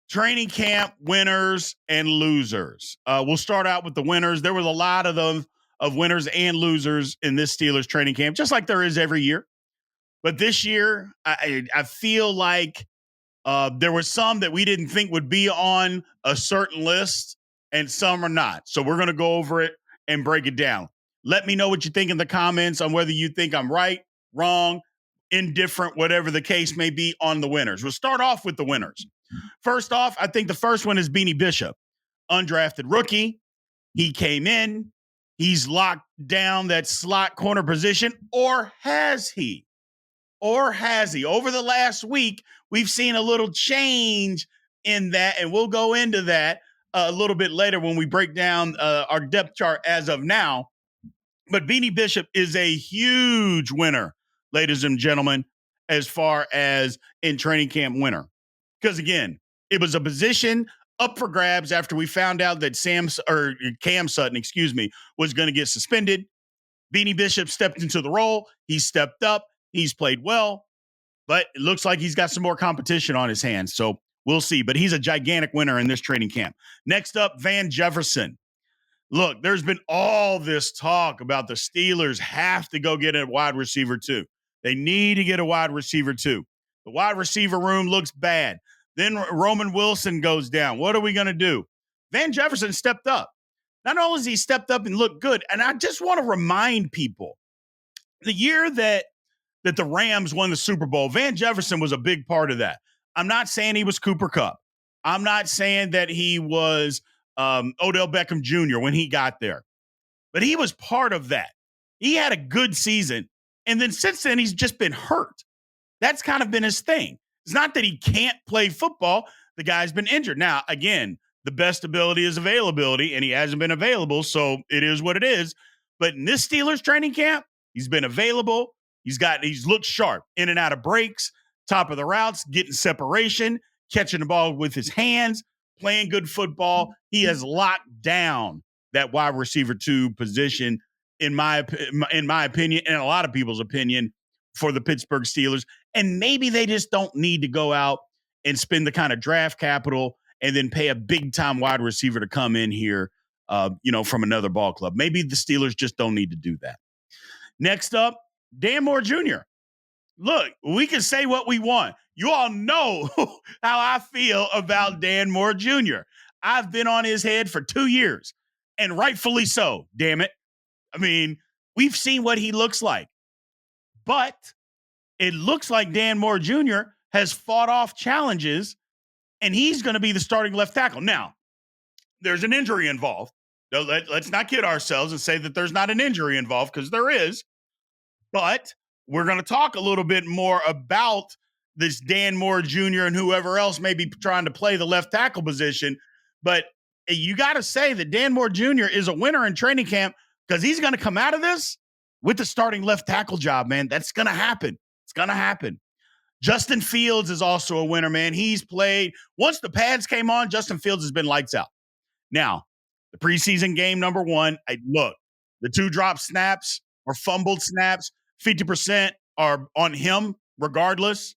training camp winners and losers. We'll start out with the winners. There was a lot of them of winners and losers in this Steelers training camp, just like there is every year. But this year, I feel like there were some that we didn't think would be on a certain list, and some are not. So we're going to go over it and break it down. Let me know what you think in the comments on whether you think I'm right, wrong, indifferent, whatever the case may be on the winners. We'll start off with the winners. First off, I think the first one is Beanie Bishop, undrafted rookie. He came in. He's locked down that slot corner position, or has he? Over the last week, we've seen a little change in that, and we'll go into that a little bit later when we break down our depth chart as of now. But Beanie Bishop is a huge winner, ladies and gentlemen, as far as in training camp winner. Because, again, it was a position up for grabs after we found out that Cam Sutton, was going to get suspended. Beanie Bishop stepped into the role. He stepped up. He's played well, but it looks like he's got some more competition on his hands. So we'll see. But he's a gigantic winner in this training camp. Next up, Van Jefferson. Look, there's been all this talk about the Steelers have to go get a wide receiver too. They need to get a wide receiver too. The wide receiver room looks bad. Then Roman Wilson goes down. What are we going to do? Van Jefferson stepped up. Not only has he stepped up and looked good, and I just want to remind people, the year that the Rams won the Super Bowl, Van Jefferson was a big part of that. I'm not saying he was Cooper Kupp. I'm not saying that he was Odell Beckham Jr. when he got there. But he was part of that. He had a good season. And then since then, he's just been hurt. That's kind of been his thing. It's not that he can't play football. The guy's been injured. Now, again, the best ability is availability, and he hasn't been available, so it is what it is. But in this Steelers training camp, he's been available. He's looked sharp in and out of breaks, top of the routes, getting separation, catching the ball with his hands, playing good football. He has locked down that wide receiver 2 position, in my opinion, and a lot of people's opinion, for the Pittsburgh Steelers. And maybe they just don't need to go out and spend the kind of draft capital and then pay a big-time wide receiver to come in here, from another ball club. Maybe the Steelers just don't need to do that. Next up, Dan Moore Jr. Look, we can say what we want. You all know how I feel about Dan Moore Jr. I've been on his head for 2 years, and rightfully so, damn it. I mean, we've seen what he looks like. But it looks like Dan Moore Jr. has fought off challenges, and he's going to be the starting left tackle. Now, there's an injury involved. Let's not kid ourselves and say that there's not an injury involved, because there is. But we're going to talk a little bit more about this Dan Moore Jr. and whoever else may be trying to play the left tackle position. But you got to say that Dan Moore Jr. is a winner in training camp, because he's going to come out of this with the starting left tackle job, man. That's going to happen. It's going to happen. Justin Fields is also a winner, man. He's played. Once the pads came on, Justin Fields has been lights out. Now, the preseason game number 1, look, the 2 drop snaps or fumbled snaps, 50% are on him regardless.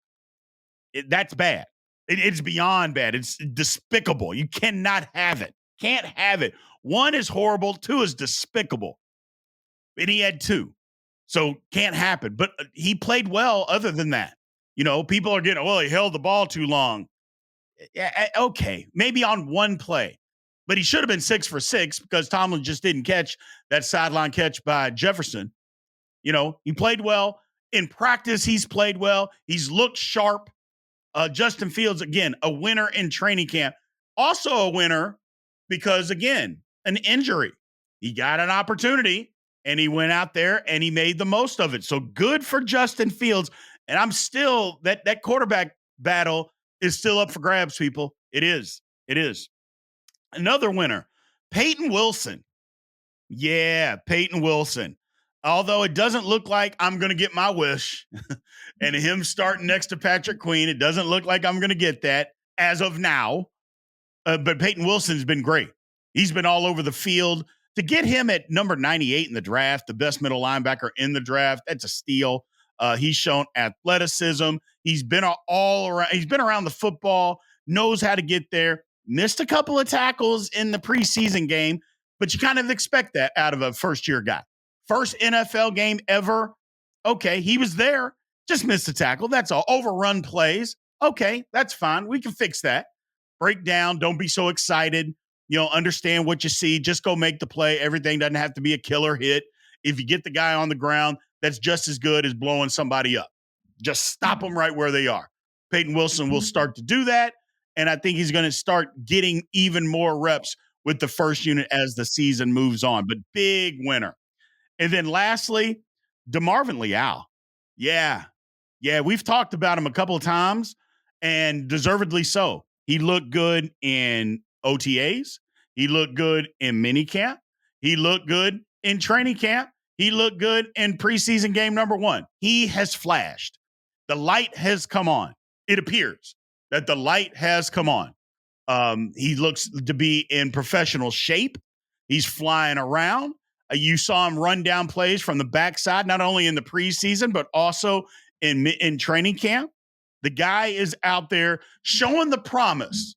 That's bad. It's beyond bad. It's despicable. You cannot have it. Can't have it. 1 is horrible. 2 is despicable. And he had 2. So can't happen. But he played well other than that. People are getting, he held the ball too long. Okay, maybe on 1 play. But he should have been 6 for 6 because Tomlin just didn't catch that sideline catch by Jefferson. He played well. In practice, he's played well. He's looked sharp. Justin Fields, again, a winner in training camp. Also a winner because, again, an injury. He got an opportunity, and he went out there, and he made the most of it. So good for Justin Fields. And I'm still, that quarterback battle is still up for grabs, people. It is. It is. Another winner, Peyton Wilson. Yeah, Peyton Wilson. Although it doesn't look like I'm going to get my wish and him starting next to Patrick Queen, it doesn't look like I'm going to get that as of now. But Peyton Wilson's been great. He's been all over the field. To get him at number 98 in the draft, the best middle linebacker in the draft, that's a steal. He's shown athleticism. He's been all around. He's been around the football. knows how to get there. Missed a couple of tackles in the preseason game, but you kind of expect that out of a first year guy. First NFL game ever. Okay, he was there, just missed a tackle. That's all. Overrun plays. Okay, that's fine. We can fix that. Break down. Don't be so excited. Understand what you see. Just go make the play. Everything doesn't have to be a killer hit. If you get the guy on the ground, that's just as good as blowing somebody up. Just stop them right where they are. Peyton Wilson will start to do that, and I think he's going to start getting even more reps with the first unit as the season moves on. But big winner. And then lastly, DeMarvin Leal. Yeah. Yeah, we've talked about him a couple of times, and deservedly so. He looked good in OTAs. He looked good in minicamp. He looked good in training camp. He looked good in preseason game number 1. He has flashed. The light has come on. It appears that the light has come on. He looks to be in professional shape. He's flying around. You saw him run down plays from the backside, not only in the preseason, but also in training camp. The guy is out there showing the promise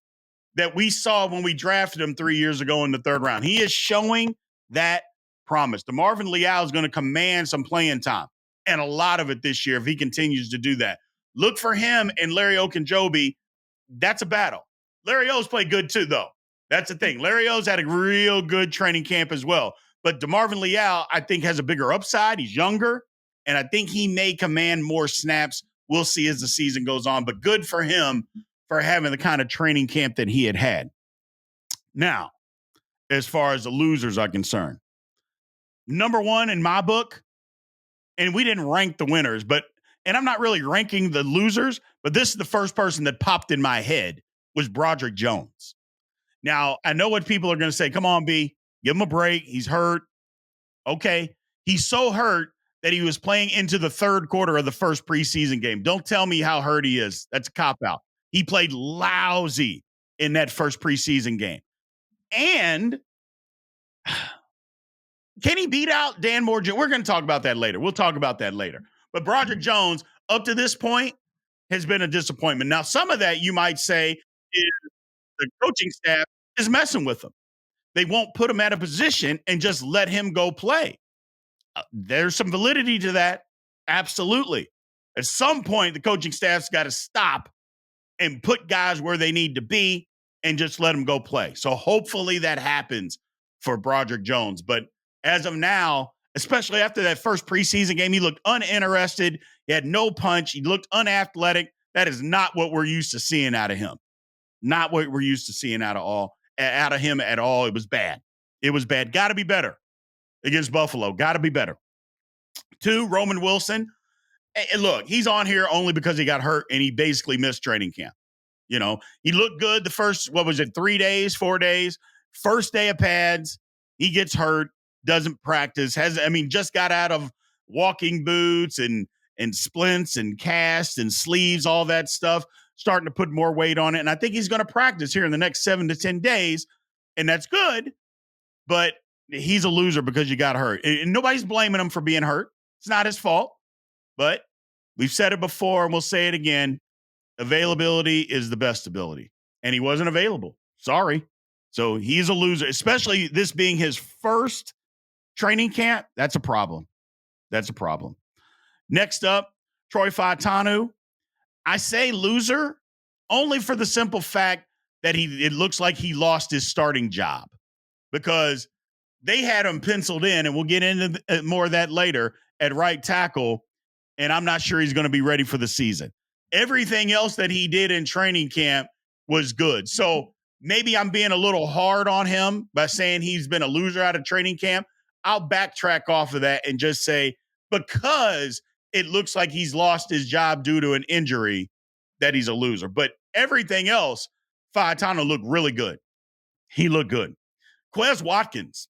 that we saw when we drafted him 3 years ago in the 3rd round. He is showing that promise. DeMarvin Leal is going to command some playing time, and a lot of it this year if he continues to do that. Look for him and Larry Ogunjobi. That's a battle. Larry O's played good too, though. That's the thing. Larry O's had a real good training camp as well. But DeMarvin Leal, I think, has a bigger upside. He's younger, and I think he may command more snaps. We'll see as the season goes on. But good for him for having the kind of training camp that he had. Now, as far as the losers are concerned, number 1 in my book, and we didn't rank the winners, and I'm not really ranking the losers, but this is the first person that popped in my head was Broderick Jones. Now, I know what people are going to say. Come on, B, give him a break. He's hurt. Okay. He's so hurt that he was playing into the 3rd quarter of the first preseason game. Don't tell me how hurt he is. That's a cop-out. He played lousy in that first preseason game. And can he beat out Dan Moore? We're going to talk about that later. We'll talk about that later. But Broderick Jones, up to this point, has been a disappointment. Now, some of that you might say is the coaching staff is messing with him. They won't put him at a position and just let him go play. There's some validity to that. Absolutely. At some point, the coaching staff's got to stop and put guys where they need to be and just let them go play. So hopefully that happens for Broderick Jones. But as of now, especially after that first preseason game, he looked uninterested. He had no punch. He looked unathletic. That is not what we're used to seeing out of him. Not what we're used to seeing out of him at all. It was bad. It was bad. Got to be better against Buffalo. Got to be better. 2, Roman Wilson. And look, he's on here only because he got hurt and he basically missed training camp. He looked good the first, 3 days, 4 days, first day of pads. He gets hurt, doesn't practice, just got out of walking boots and splints and casts and sleeves, all that stuff, starting to put more weight on it. And I think he's going to practice here in the next 7 to 10 days. And that's good, but he's a loser because you got hurt. And nobody's blaming him for being hurt. It's not his fault, but we've said it before and we'll say it again. Availability is the best ability. And he wasn't available. Sorry. So he's a loser, especially this being his first training camp. That's a problem. That's a problem. Next up, Troy Fautanu. I say loser only for the simple fact that it looks like he lost his starting job because they had him penciled in, and we'll get into more of that later, at right tackle, and I'm not sure he's going to be ready for the season. Everything else that he did in training camp was good. So maybe I'm being a little hard on him by saying he's been a loser out of training camp. I'll backtrack off of that and just say because it looks like he's lost his job due to an injury that he's a loser. But everything else, Fautanu looked really good. He looked good. Quez Watkins,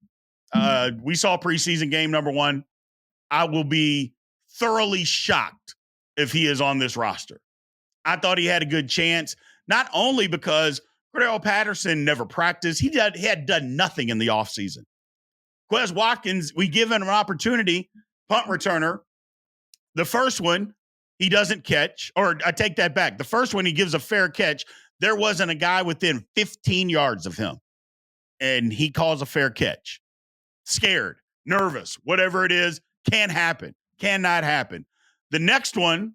we saw preseason game number 1. I will be thoroughly shocked if he is on this roster. I thought he had a good chance, not only because Cordell Patterson never practiced. He had done nothing in the offseason. Quez Watkins, we give him an opportunity, punt returner. The first one, he doesn't catch, or I take that back. The first one, he gives a fair catch. There wasn't a guy within 15 yards of him, and he calls a fair catch. Scared, nervous, whatever it is, can't happen, cannot happen. The next one,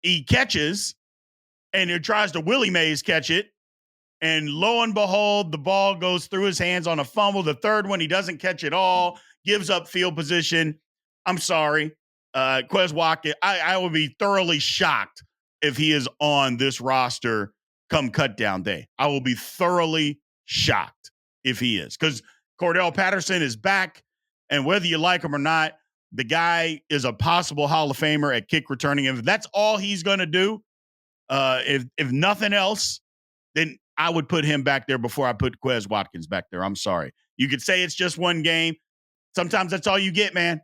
he catches, and he tries to Willie Mays catch it, and lo and behold, the ball goes through his hands on a fumble. The third one, he doesn't catch it all, gives up field position. I'm sorry. Quez Watkins, I would be thoroughly shocked if he is on this roster come cutdown day. I will be thoroughly shocked if he is, because Cordell Patterson is back, and whether you like him or not, the guy is a possible Hall of Famer at kick returning. If that's all he's going to do, if nothing else, then I would put him back there before I put Quez Watkins back there. I'm sorry. You could say it's just one game. Sometimes that's all you get, man.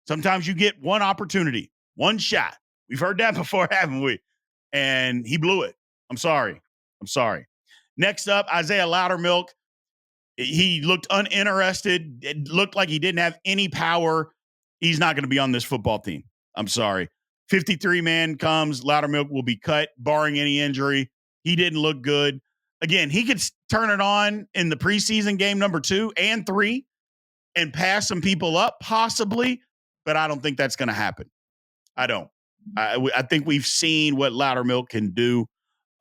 Sometimes you get one opportunity, one shot. We've heard that before, haven't we? And he blew it. I'm sorry. Next up, Isaiah Loudermilk. He looked uninterested. It looked like he didn't have any power. He's not going to be on this football team. I'm sorry. 53-man comes. Loudermilk will be cut, barring any injury. He didn't look good. Again, he could turn it on in the preseason game number 2 and 3 and pass some people up, possibly, but I don't think that's going to happen. I don't. I think we've seen what Loudermilk can do.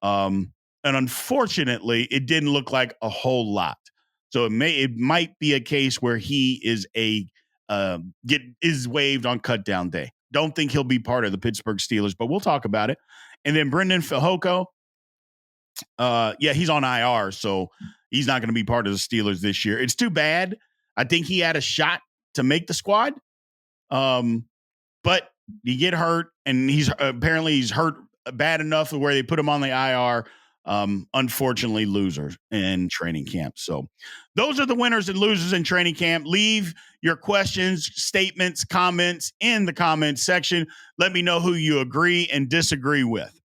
And unfortunately, it didn't look like a whole lot. So it might be a case where he is is waived on cutdown day. Don't think he'll be part of the Pittsburgh Steelers, but we'll talk about it. And then Brendan Fehoko, he's on IR, so he's not going to be part of the Steelers this year. It's too bad. I think he had a shot to make the squad, but he get hurt, and he's hurt bad enough where they put him on the IR. Unfortunately, losers in training camp. So those are the winners and losers in training camp. Leave your questions, statements, comments in the comments section. Let me know who you agree and disagree with.